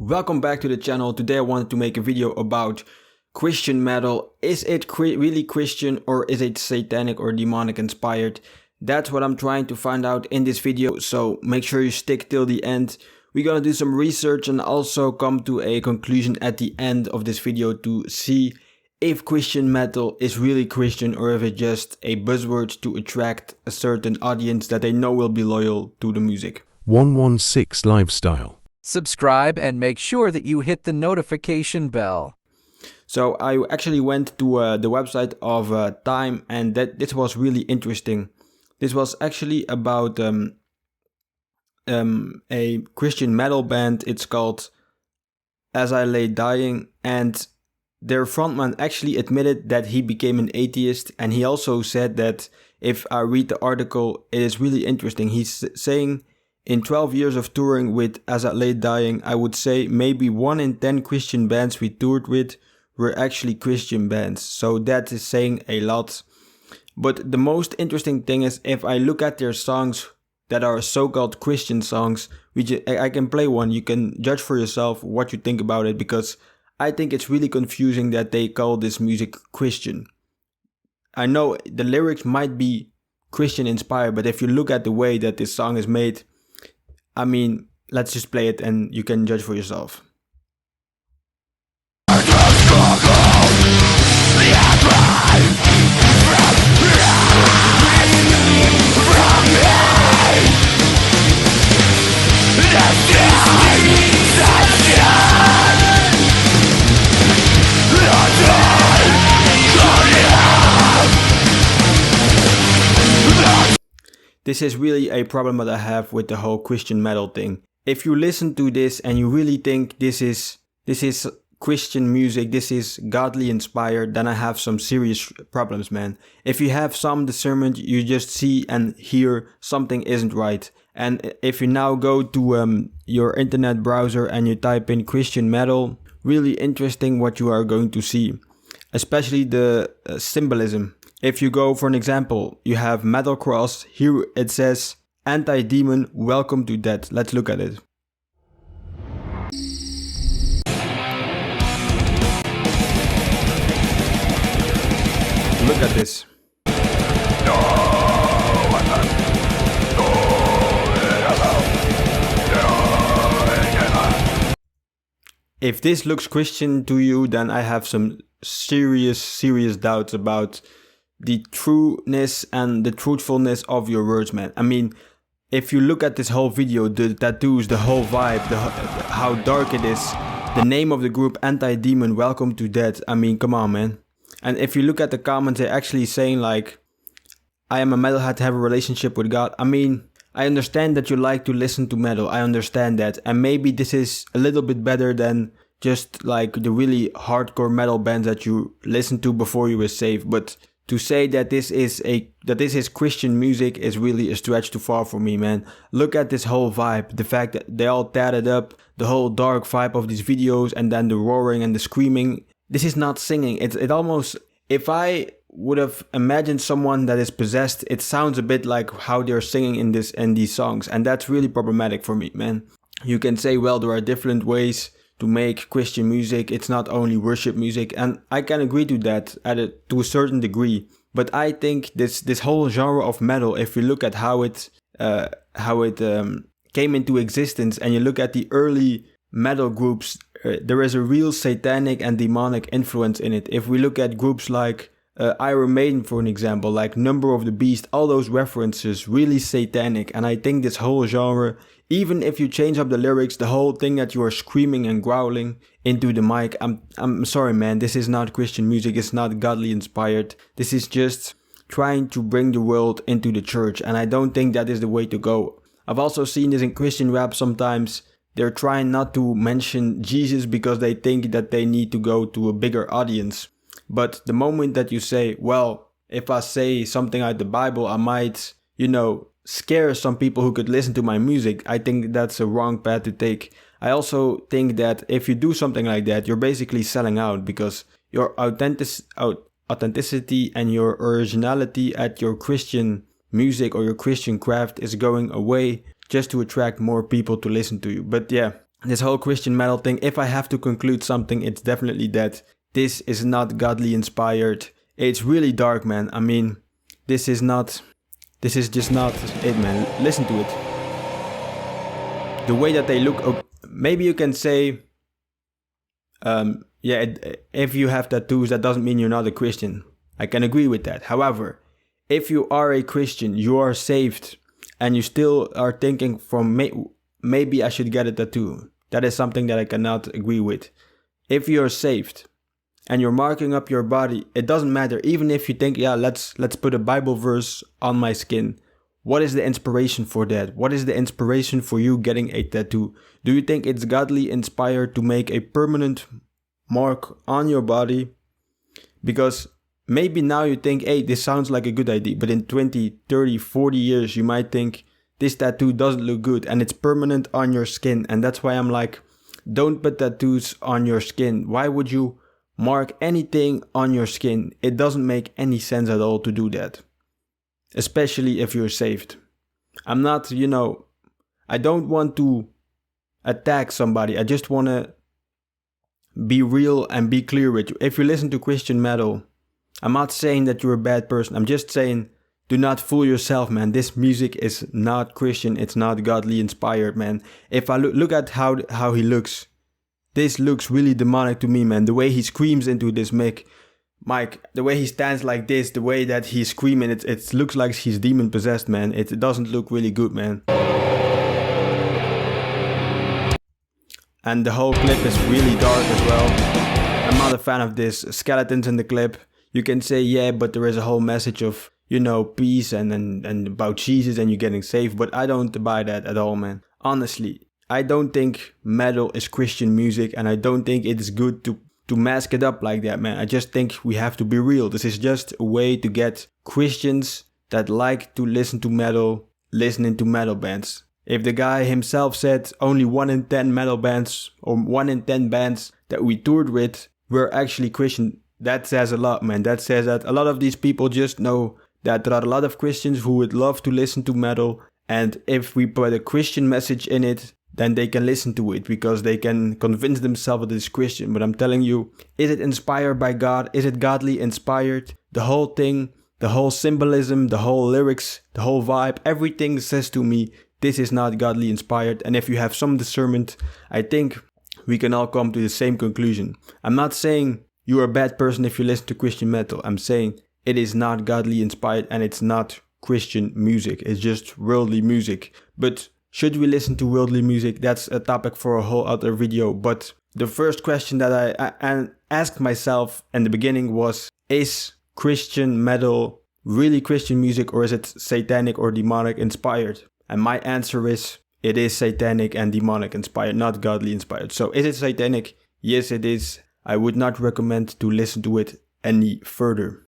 Welcome back to the channel. Today I wanted to make a video about Christian metal. Is it really Christian, or is it satanic or demonic inspired? That's what I'm trying to find out in this video, so make sure you stick till the end. We're gonna do some research and also come to a conclusion at the end of this video to see if Christian metal is really Christian or if it's just a buzzword to attract a certain audience that they know will be loyal to the music. 116 Lifestyle. Subscribe and make sure that you hit the notification bell. So I actually went to the website of Time, and this was really interesting. This was actually about a Christian metal band. It's called As I Lay Dying, and their frontman actually admitted that he became an atheist, and he also said that, if I read the article, it is really interesting. He's saying, in 12 years of touring with As I Lay Dying, I would say maybe 1 in 10 Christian bands we toured with were actually Christian bands. So that is saying a lot. But the most interesting thing is, if I look at their songs that are so-called Christian songs, I can play one. You can judge for yourself what you think about it, because I think it's really confusing that they call this music Christian. I know the lyrics might be Christian inspired, but if you look at the way that this song is made, I mean, let's just play it and you can judge for yourself. This is really a problem that I have with the whole Christian metal thing. If you listen to this and you really think this is Christian music, this is godly inspired, then I have some serious problems, man. If you have some discernment, you just see and hear something isn't right. And if you now go to your internet browser and you type in Christian metal, really interesting what you are going to see. Especially the symbolism. If you go, for an example, you have Metal Cross. Here it says, Anti-Demon, welcome to death. Let's look at it. Look at this. If this looks Christian to you, then I have some serious doubts about the trueness and the truthfulness of your words, man. I mean, if you look at this whole video, the tattoos, the whole vibe, how dark it is, the name of the group, Anti-Demon, welcome to death. I mean, come on, man. And if you look at the comments, they're actually saying like, I am a metalhead, have a relationship with God. I mean, I understand that you like to listen to metal. I understand that. And maybe this is a little bit better than just like the really hardcore metal bands that you listened to before you were saved. But to say that this is Christian music is really a stretch too far for me, man. Look at this whole vibe, the fact that they all tatted up, the whole dark vibe of these videos, and then the roaring and the screaming. This is not singing. It almost, if I would have imagined someone that is possessed, it sounds a bit like how they're singing in these songs, and that's really problematic for me, man. You can say, well, there are different ways to make Christian music. It's not only worship music, and I can agree to that to a certain degree. But I think this whole genre of metal, if you look at how it came into existence, and you look at the early metal groups, there is a real satanic and demonic influence in it. If we look at groups like Iron Maiden, for an example, like Number of the Beast, all those references, really satanic. And I think this whole genre, even if you change up the lyrics, the whole thing that you are screaming and growling into the mic, I'm sorry, man, this is not Christian music. It's not godly inspired. This is just trying to bring the world into the church, and I don't think that is the way to go. I've also seen this in Christian rap sometimes. They're trying not to mention Jesus because they think that they need to go to a bigger audience. But the moment that you say, well, if I say something out the Bible, I might, scare some people who could listen to my music, I think that's a wrong path to take. I also think that if you do something like that, you're basically selling out, because your authenticity and your originality at your Christian music or your Christian craft is going away just to attract more people to listen to you. But yeah, this whole Christian metal thing, if I have to conclude something, it's definitely that this is not godly inspired. It's really dark, man. I mean, this is just not it, man. Listen to it. The way that they look, maybe you can say, if you have tattoos, that doesn't mean you're not a Christian. I can agree with that. However, if you are a Christian, you are saved, and you still are thinking from maybe I should get a tattoo. That is something that I cannot agree with. If you're saved and you're marking up your body, it doesn't matter. Even if you think, let's put a Bible verse on my skin. What is the inspiration for that? What is the inspiration for you getting a tattoo? Do you think it's godly inspired to make a permanent mark on your body? Because maybe now you think, hey, this sounds like a good idea. But in 20, 30, 40 years, you might think this tattoo doesn't look good and it's permanent on your skin. And that's why I'm like, don't put tattoos on your skin. Why would you mark anything on your skin? It doesn't make any sense at all to do that. Especially if you're saved. I'm not, I don't want to attack somebody. I just want to be real and be clear with you. If you listen to Christian metal, I'm not saying that you're a bad person. I'm just saying, do not fool yourself, man. This music is not Christian. It's not godly inspired, man. If I look at how he looks, this looks really demonic to me, man. The way he screams into this mic, the way he stands like this, the way that he's screaming, it looks like he's demon possessed, man. It doesn't look really good, man. And the whole clip is really dark as well. I'm not a fan of this. Skeletons in the clip. You can say, yeah, but there is a whole message of, peace and about Jesus and you getting saved. But I don't buy that at all, man. Honestly, I don't think metal is Christian music, and I don't think it is good to mask it up like that, man. I just think we have to be real. This is just a way to get Christians that like to listen to metal, listening to metal bands. If the guy himself said only 1 in 10 metal bands or 1 in 10 bands that we toured with were actually Christian, that says a lot, man. That says that a lot of these people just know that there are a lot of Christians who would love to listen to metal, and if we put a Christian message in it, then they can listen to it because they can convince themselves that it's Christian. But I'm telling you, is it inspired by God? Is it godly inspired? The whole thing, the whole symbolism, the whole lyrics, the whole vibe, everything says to me, this is not godly inspired. And if you have some discernment, I think we can all come to the same conclusion. I'm not saying you're a bad person if you listen to Christian metal. I'm saying it is not godly inspired and it's not Christian music. It's just worldly music. But should we listen to worldly music? That's a topic for a whole other video. But the first question that I asked myself in the beginning was, is Christian metal really Christian music, or is it satanic or demonic inspired? And my answer is, it is satanic and demonic inspired, not godly inspired. So is it satanic? Yes, it is. I would not recommend to listen to it any further.